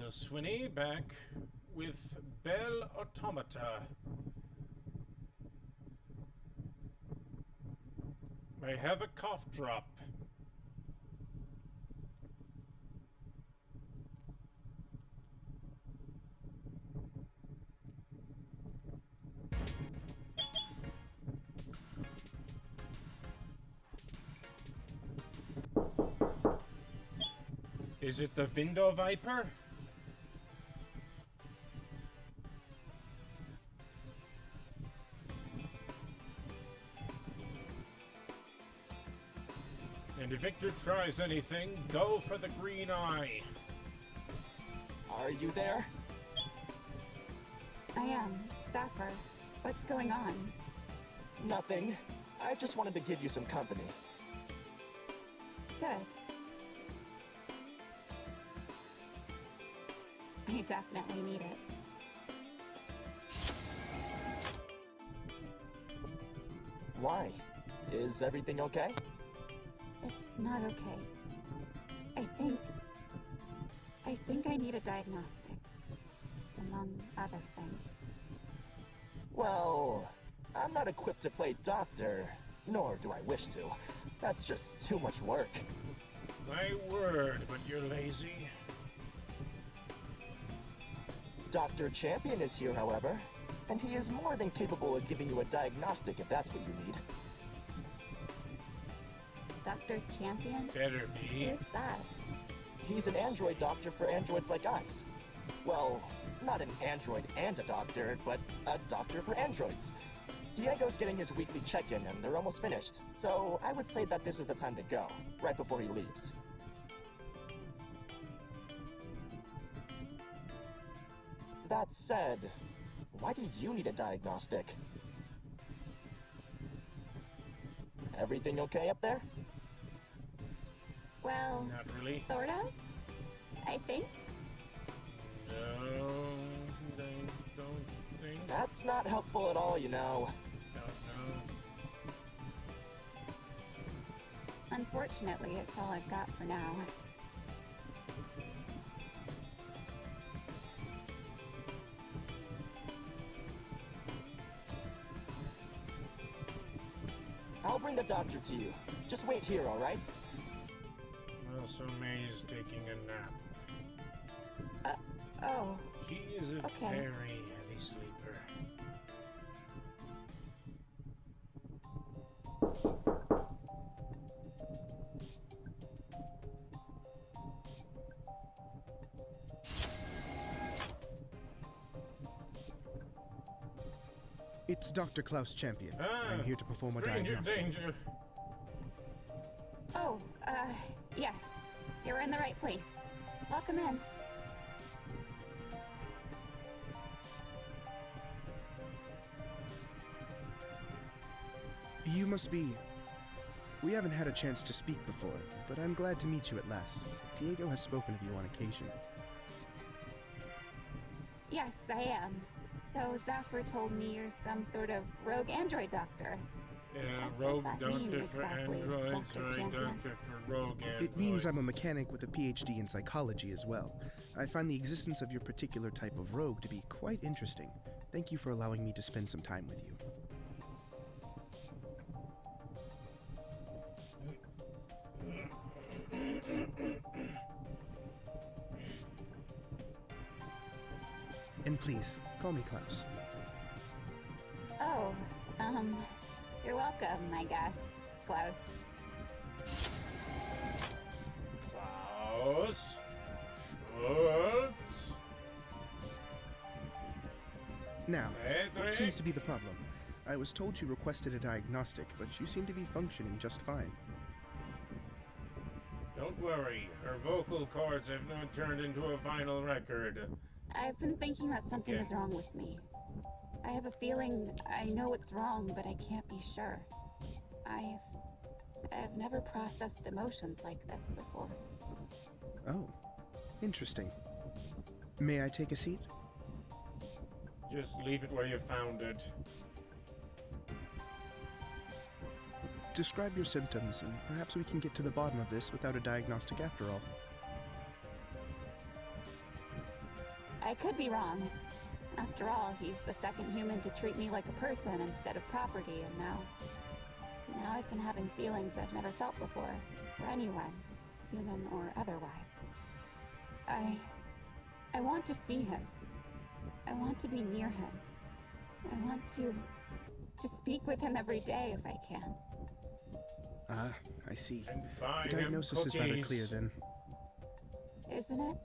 Swinney, back with Belle Automata. I have a cough drop. Is it the window viper? And if Victor tries anything, go for the green eye. Are you there? I am. Zephyr. What's going on? Nothing. I just wanted to give you some company. Good. I definitely need it. Why? Is everything okay? It's not okay. I think I need a diagnostic. Among other things. Well, I'm not equipped to play doctor, nor do I wish to. That's just too much work. My word, but you're lazy. Dr. Champion is here, however, and he is more than capable of giving you a diagnostic if that's what you need. Dr. Champion? Better Who be. is that? He's an android doctor for androids like us. Well, not an android and a doctor, but a doctor for androids. Diego's getting his weekly check-in, and they're almost finished. So I would say that this is the time to go, right before he leaves. That said, why do you need a diagnostic? Everything okay up there? Well, Not really. sort of. I think. No, I don't think. That's not helpful at all, you know. Don't know. Unfortunately, it's all I've got for now. I'll bring the doctor to you. Just wait here, all right? Also, May is taking a nap. Oh, She is a Okay. very heavy sleeper. It's Dr. Klaus Champion. Ah, I'm here to perform a stranger diagnostic. danger. oh, yes. You're in the right place. Welcome in. You must be... We haven't had a chance to speak before, but I'm glad to meet you at last. Diego has spoken of you on occasion. Yes, I am. So Zephyr told me you're some sort of rogue android doctor. Yeah, What does rogue that doctor mean for exactly, androids, Dr. right? Champion? Doctor for rogue androids. It means I'm a mechanic with a PhD in psychology as well. I find the existence of your particular type of rogue to be quite interesting. Thank you for allowing me to spend some time with you. And please, call me Klaus. Oh, you're welcome, I guess, Klaus. Klaus Schultz. Now, what Frederick? seems to be the problem? I was told you requested a diagnostic, but you seem to be functioning just fine. Don't worry, her vocal cords have not turned into a vinyl record. I've been thinking that something Okay. is wrong with me. I have a feeling I know it's wrong, but I can't be sure. I've never processed emotions like this before. Oh, interesting. May I take a seat? Just leave it where you found it. Describe your symptoms, and perhaps we can get to the bottom of this without a diagnostic after all. I could be wrong. After all, he's the second human to treat me like a person instead of property, and now I've been having feelings I've never felt before, for anyone, human or otherwise. I want to see him. I want to be near him. I want to speak with him every day if I can. Ah, I see. And buy The him diagnosis is rather cookies. clear then. Isn't it?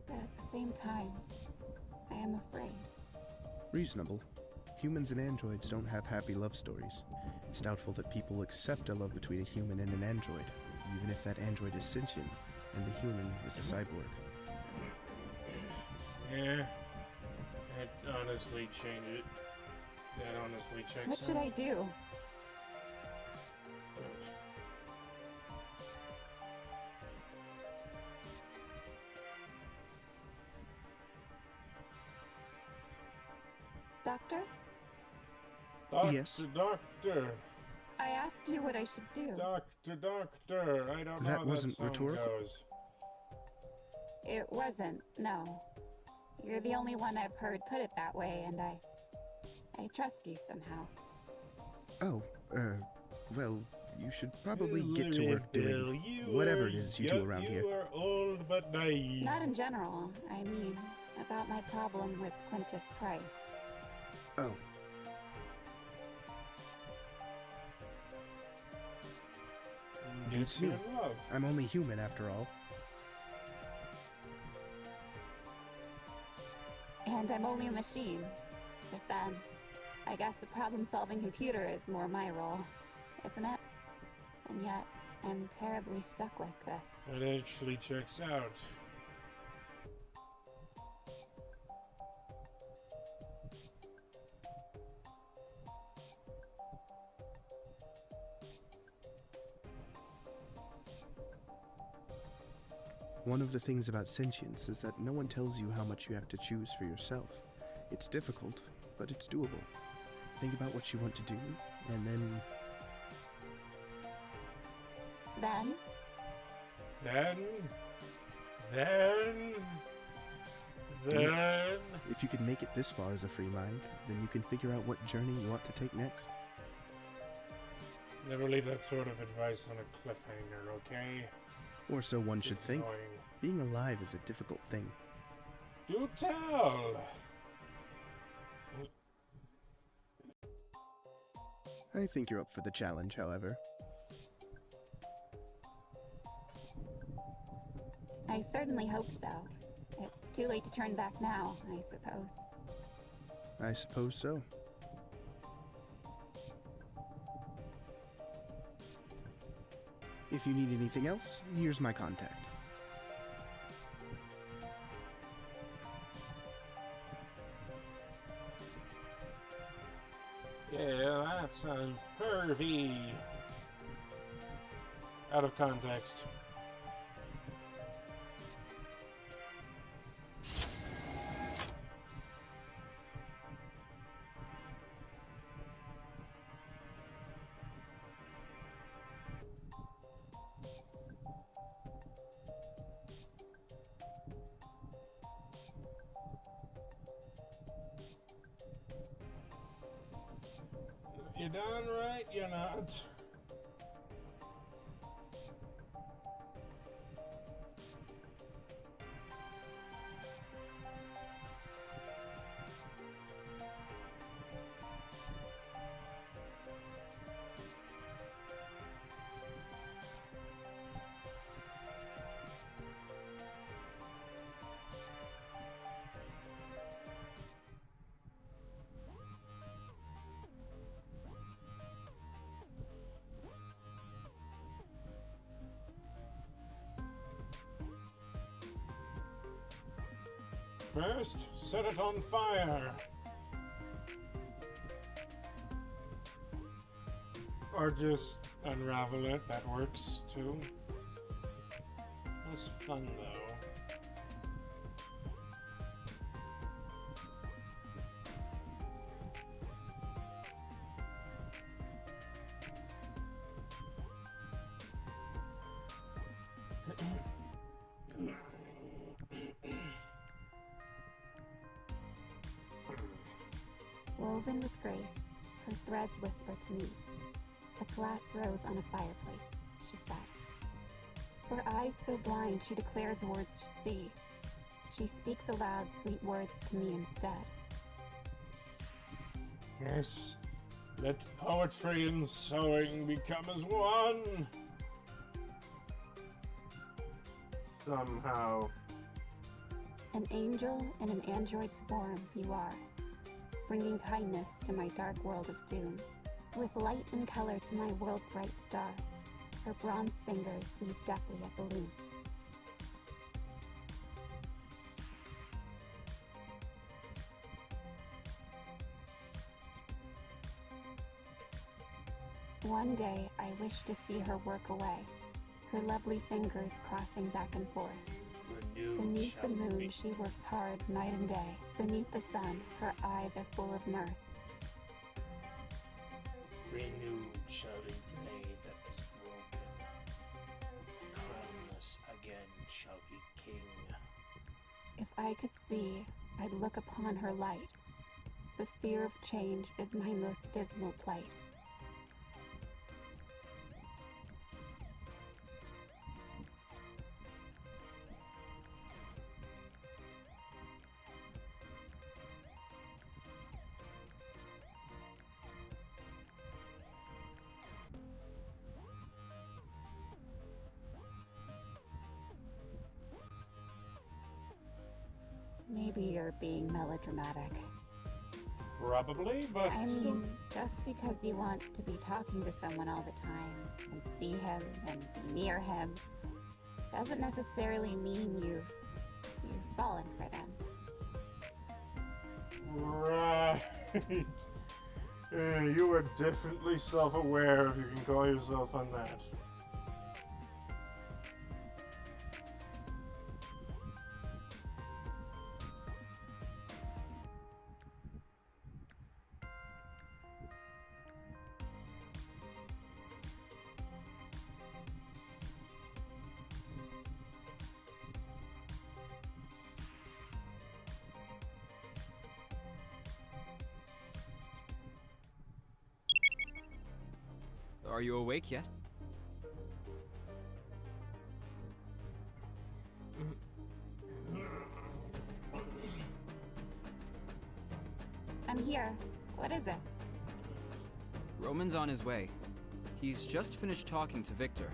But at the same time, I am afraid. Reasonable. Humans and androids don't have happy love stories. It's doubtful that people accept a love between a human and an android, even if that android is sentient and the human is a cyborg. Yeah. I'd honestly change it. That honestly checks What should out. I do? Doctor? Doctor, Yes? Doctor. I asked you what I should do. Doctor. I don't know That how wasn't that song rhetorical? goes. It wasn't, no. You're the only one I've heard put it that way, and I trust you somehow. Oh, well, you should probably get to work doing whatever it is you do around here. You are old but naive. Not in general. I mean, about my problem with Quentis Price. Oh, Gets me. you in love. I'm only human after all. And I'm only a machine. But then, I guess the problem-solving computer is more my role, isn't it? And yet, I'm terribly stuck like this. It actually checks out. One of the things about sentience is that no one tells you how much you have to choose for yourself. It's difficult, but it's doable. Think about what you want to do, and then Then... if you can make it this far as a free mind, then you can figure out what journey you want to take next. Never leave that sort of advice on a cliffhanger, okay? Or so one It's should just think. annoying. Being alive is a difficult thing. Do tell! I think you're up for the challenge, however. I certainly hope so. It's too late to turn back now, I suppose. I suppose so. If you need anything else, here's my contact. Yeah, that sounds pervy. Out of context. You done right? You're not. First, set it on fire. Or just unravel it, that works too. That's fun though. Woven with grace, her threads whisper to me. A glass rose on a fireplace, she said. For eyes so blind she declares words to see. She speaks aloud sweet words to me instead. Yes, let poetry and sewing become as one. Somehow. An angel in an android's form you are, bringing kindness to my dark world of doom. With light and color to my world's bright star, her bronze fingers weave deftly at the loom. One day, I wish to see her work away, her lovely fingers crossing back and forth. Beneath the moon, she works hard night and day. Beneath the sun, her eyes are full of mirth. Renewed shall be blade that is broken. Kindness again shall be king. If I could see, I'd look upon her light. But fear of change is my most dismal plight. Maybe you're being melodramatic. Probably, but... I mean, just because you want to be talking to someone all the time, and see him, and be near him, doesn't necessarily mean you've fallen for them. Right. You are definitely self-aware if you can call yourself on that. Are you awake yet? I'm here. What is it? Roman's on his way. He's just finished talking to Victor.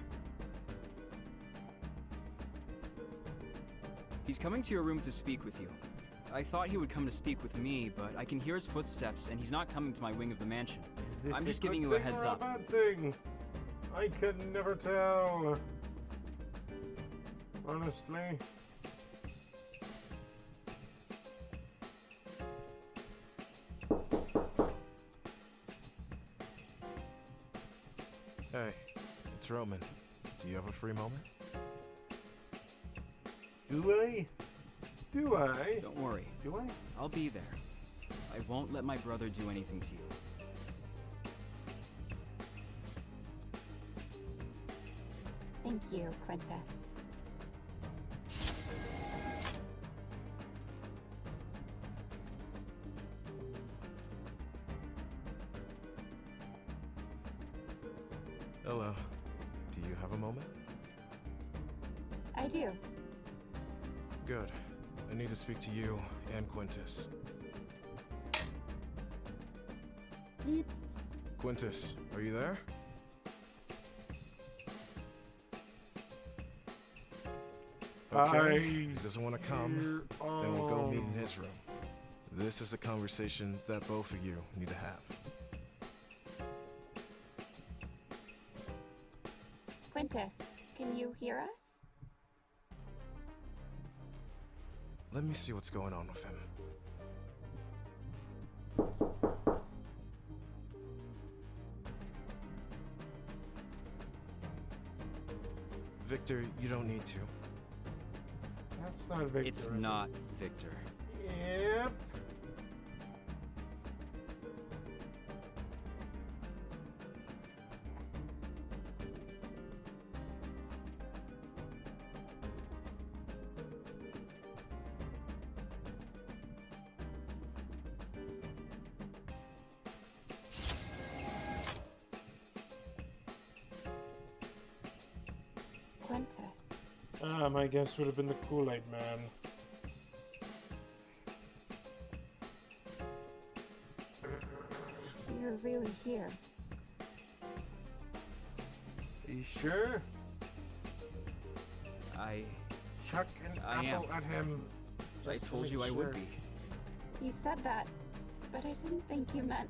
He's coming to your room to speak with you. I thought he would come to speak with me, but I can hear his footsteps, and he's not coming to my wing of the mansion. I'm just giving you a heads up. Bad thing? I can never tell. Honestly. Hey, it's Roman. Do you have a free moment? Do I? Do I? Don't worry. Do I? I'll be there. I won't let my brother do anything to you. Thank you, Quentis. Hello. Do you have a moment? I do. Good. I need to speak to you and Quentis. Beep. Quentis, are you there? Okay. If he doesn't want to come, then we'll go meet in his room. This is a conversation that both of you need to have. Quentis, can you hear us? Let me see what's going on with him. Victor, you don't need to. That's not Victor. It's is it? not Victor. Yep. My guess would have been the Kool-Aid Man. You're really here. Are you sure? Chuck an apple at him. I told you I would be. You said that, but I didn't think you meant...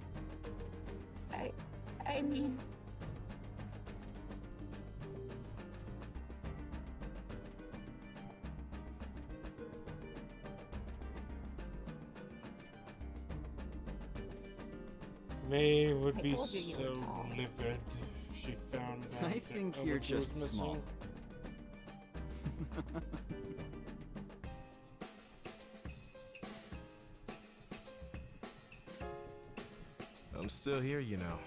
I mean... May would I be told you were so tall. livid if she found out. I that think Albert you're was just missing. small. I'm still here, you know.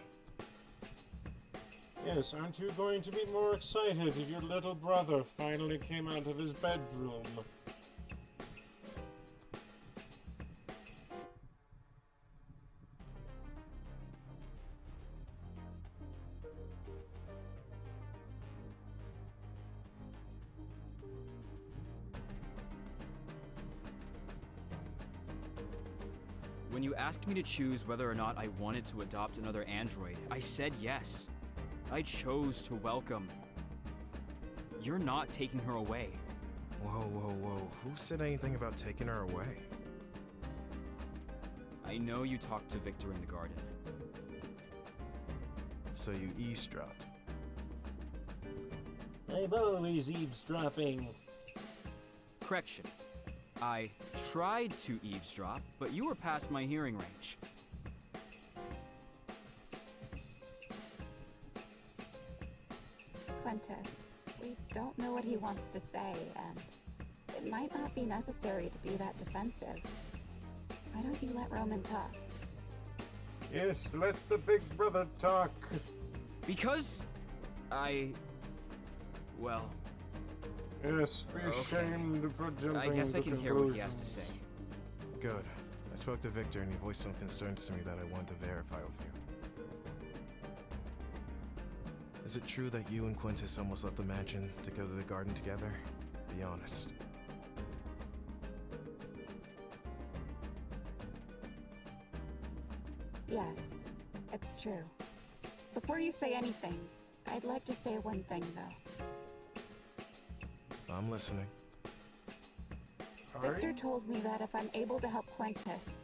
Yes, aren't you going to be more excited if your little brother finally came out of his bedroom? When you asked me to choose whether or not I wanted to adopt another android, I said yes. I chose to welcome. You're not taking her away. Whoa, whoa, whoa. Who said anything about taking her away? I know you talked to Victor in the garden. So you eavesdropped. I'm always eavesdropping. Correction. I tried to eavesdrop, but you were past my hearing range. Quentis, we don't know what he wants to say, and it might not be necessary to be that defensive. Why don't you let Roman talk? Yes, let the big brother talk. Because well, Yes, be Okay. ashamed for jumping I guess I to can hear what he has to say. conclusions. Good. I spoke to Victor and he voiced some concerns to me that I wanted to verify with you. Is it true that you and Quentis almost left the mansion to go to the garden together? Be honest. Yes, it's true. Before you say anything, I'd like to say one thing, though. I'm listening. Victor told me that if I'm able to help Quentis,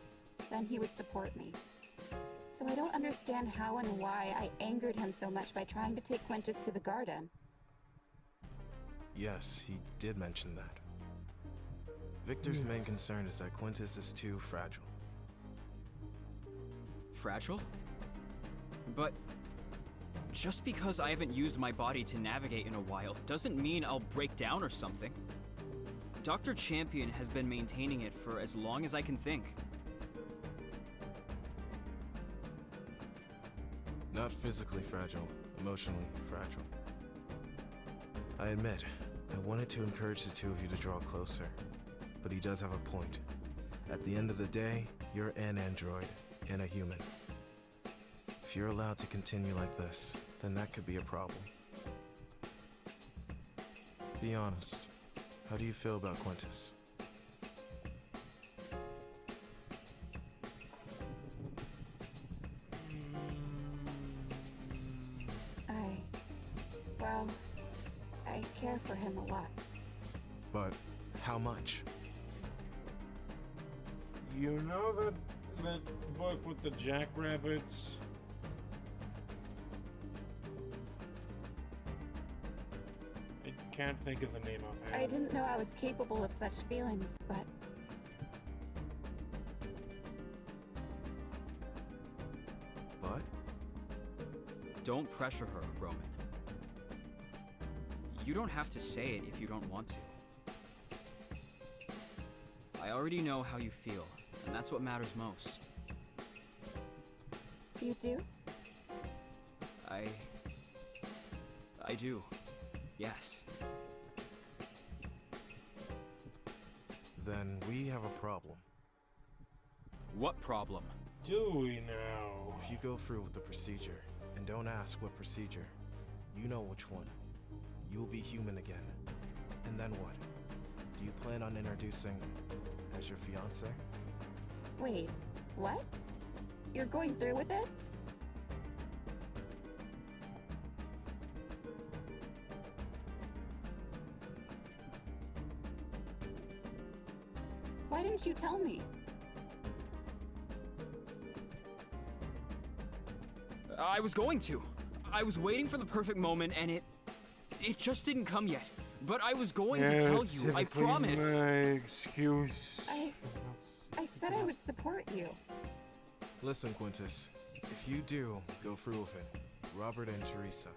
then he would support me. So I don't understand how and why I angered him so much by trying to take Quentis to the garden. Yes, he did mention that. Victor's main concern is that Quentis is too fragile. Fragile? But just because I haven't used my body to navigate in a while doesn't mean I'll break down or something. Dr. Champion has been maintaining it for as long as I can think. Not physically fragile, emotionally fragile. I admit, I wanted to encourage the two of you to draw closer, but he does have a point. At the end of the day, you're an android and a human. If you're allowed to continue like this, then that could be a problem. Be honest, how do you feel about Quentis? Well, I care for him a lot. But how much? You know that book with the jackrabbits? I can't think of the name offhand. I didn't know I was capable of such feelings, but But? Don't pressure her, Roman. You don't have to say it if you don't want to. I already know how you feel, and that's what matters most. you do? I do. Yes. Then we have a problem. What problem? Do we now? If you go through with the procedure, and don't ask what procedure, you know which one. You will be human again. And then what? Do you plan on introducing as your fiance? Wait, what? You're going through with it? Why didn't you tell me? I was going to. I was waiting for the perfect moment, and it just didn't come yet. But I was going to tell you, I promise. My excuse. I said I would support you. Listen, Quentis. If you do go through with it, Robert and Teresa.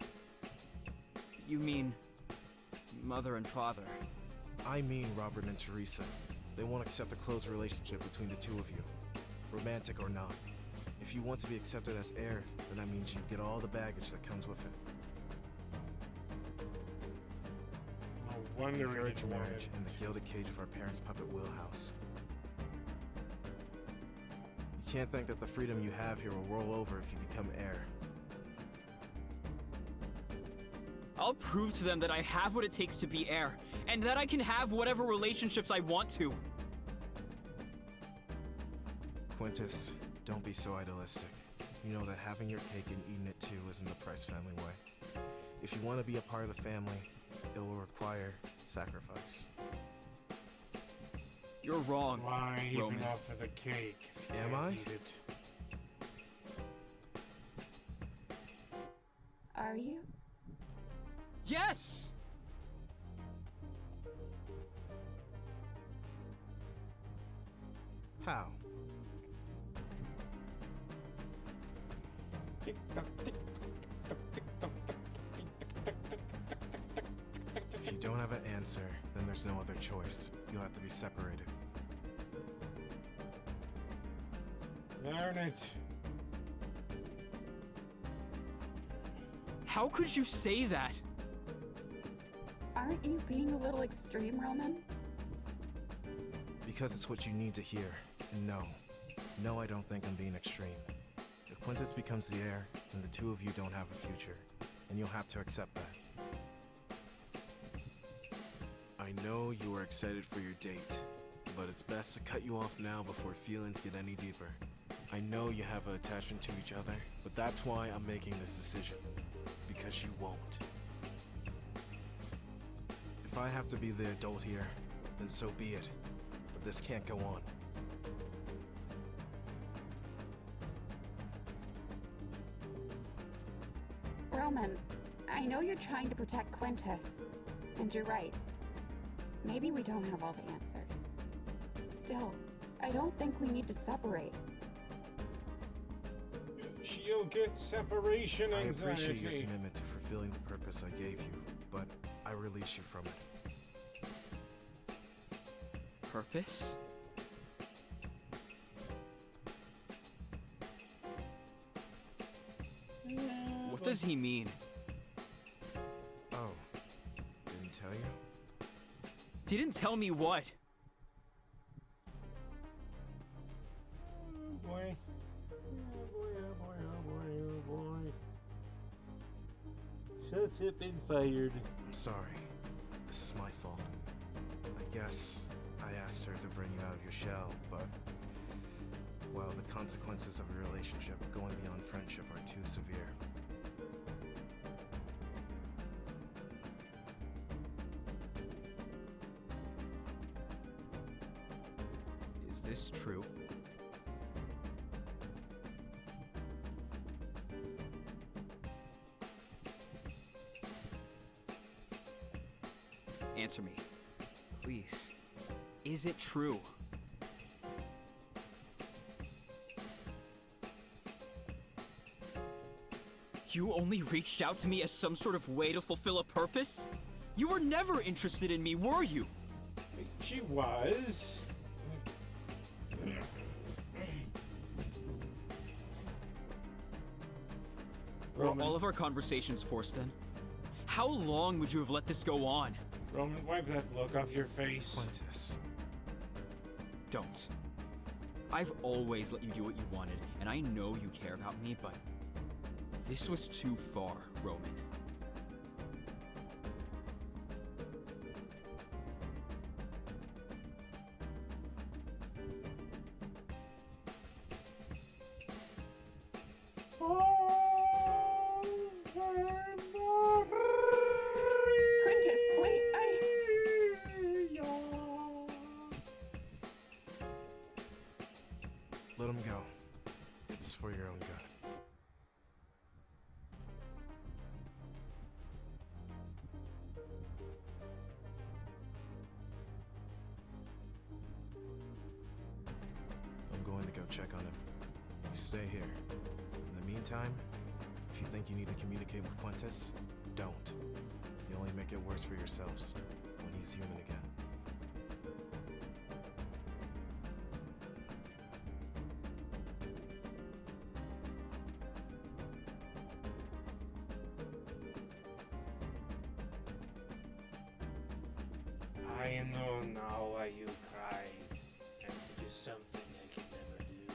You mean mother and father? I mean Robert and Teresa. They won't accept a close relationship between the two of you, romantic or not. If you want to be accepted as heir, then that means you get all the baggage that comes with it. No wonder Encourage he wanted marriage in the gilded cage of our parents' puppet wheelhouse. You can't think that the freedom you have here will roll over if you become heir. I'll prove to them that I have what it takes to be heir, and that I can have whatever relationships I want to. Quentis, don't be so idealistic. You know that having your cake and eating it too isn't the Price family way. If you want to be a part of the family, it will require sacrifice. You're wrong, Why Roman. even offer the cake if you Am can't I? eat it? Are you? Yes! How? If you don't have an answer, then there's no other choice. You'll have to be separated. Darn it. How could you say that? Aren't you being a little extreme, Roman? Because it's what you need to hear. And no. No, I don't think I'm being extreme. If Quentis becomes the heir, then the two of you don't have a future. And you'll have to accept that. I know you are excited for your date, but it's best to cut you off now before feelings get any deeper. I know you have an attachment to each other, but that's why I'm making this decision. Because you won't. If I have to be the adult here, then so be it. But this can't go on. Roman, I know you're trying to protect Quentis, and you're right. Maybe we don't have all the answers. Still, I don't think we need to separate. She'll get separation I anxiety. appreciate your commitment to fulfilling the purpose I gave you, but I release you from it. Purpose? What does he mean? Oh, didn't tell you? Didn't tell me what? Oh boy. Oh boy, oh boy, oh boy, oh boy. Shuts up and fired. I'm sorry. This is my fault. I guess I asked her to bring you out of your shell, but... well, the consequences of a relationship going beyond friendship are too severe. Is this true? Answer me. Please. Is it true? You only reached out to me as some sort of way to fulfill a purpose? You were never interested in me, were you? She was. Were Roman, all of our conversations forced then? How long would you have let this go on? Roman, wipe that look off your face. Quentis. Don't. I've always let you do what you wanted, and I know you care about me, but this was too far, Roman. Let him go. It's for your own good. I'm going to go check on him. You stay here. In the meantime, if you think you need to communicate with Quentis, don't. You only make it worse for yourselves when he's human again. I know now why you cry, and it is something I can never do.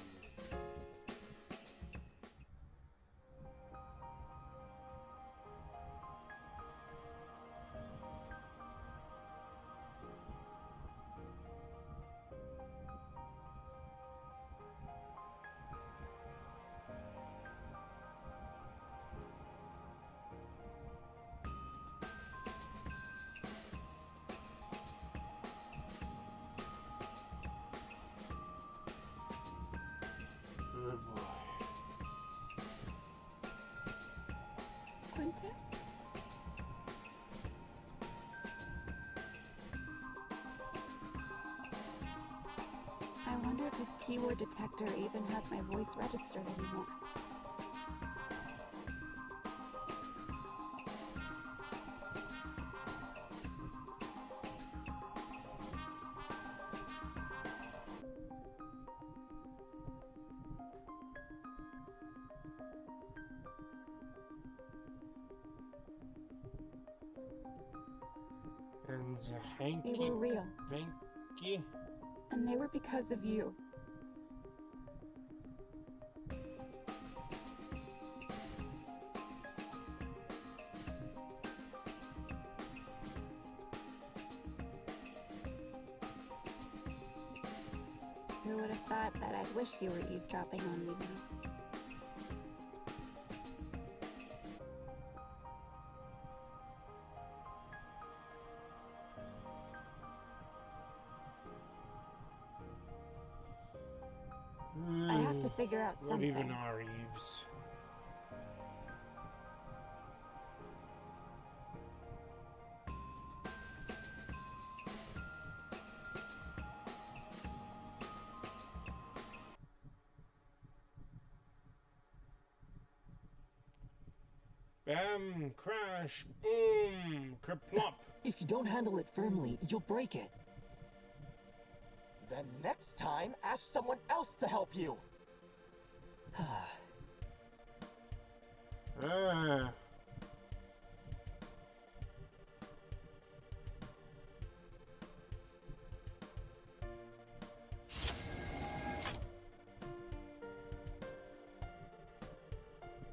Oh boy. Quentis? I wonder if his keyword detector even has my voice registered anymore. And They hanky were real, panky. and they were because of you. Who would have thought that I'd wish you were eavesdropping on me now? I have to figure out What something. even are Eves? Bam, crash, boom, kerplop. If you don't handle it firmly, you'll break it. Then next time, ask someone else to help you. Ah.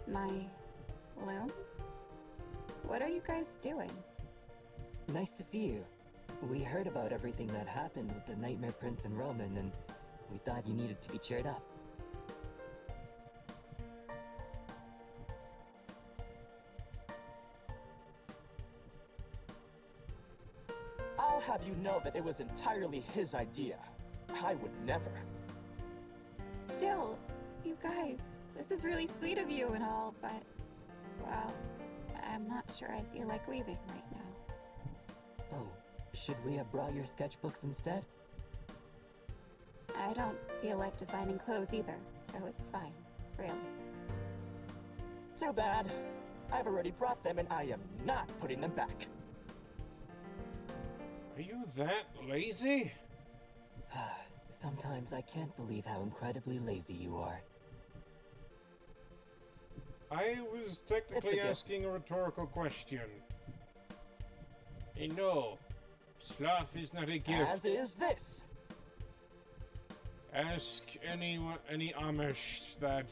My loom? What are you guys doing? Nice to see you. We heard about everything that happened with the Nightmare Prince and Roman, and we thought you needed to be cheered up. I'll have you know that it was entirely his idea. I would never. Still, you guys, this is really sweet of you and all, but, well, I'm not sure I feel like leaving right now. Oh, should we have brought your sketchbooks instead? I don't feel like designing clothes either, so it's fine, really. Too bad. I've already brought them and I am not putting them back. Are you that lazy? Sometimes I can't believe how incredibly lazy you are. I was technically It's a gift. asking a rhetorical question. Hey, no. Sloth is not a gift. As is this. Ask anyone, any Amish that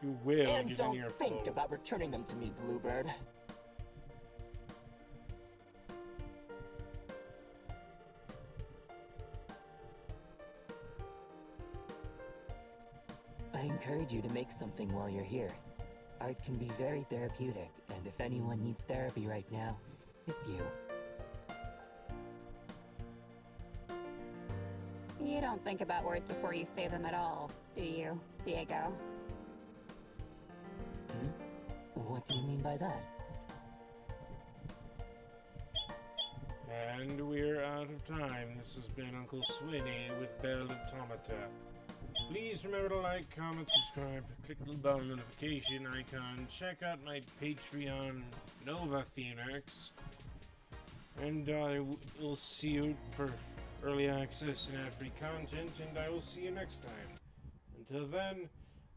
you will And get an don't earful. think about returning them to me, Bluebird. I encourage you to make something while you're here. Art can be very therapeutic, and if anyone needs therapy right now, it's you. You don't think about words before you say them at all, do you, Diego? What do you mean by that? And we're out of time. This has been Uncle Swinney with Belle and Automata. Please remember to like, comment, subscribe, click the bell notification icon, check out my Patreon, Nova Phoenix, and I will see you for early access and ad-free content, and I will see you next time. Until then,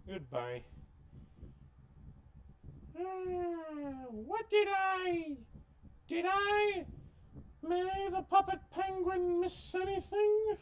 goodbye. What did I? May the puppet penguin miss anything?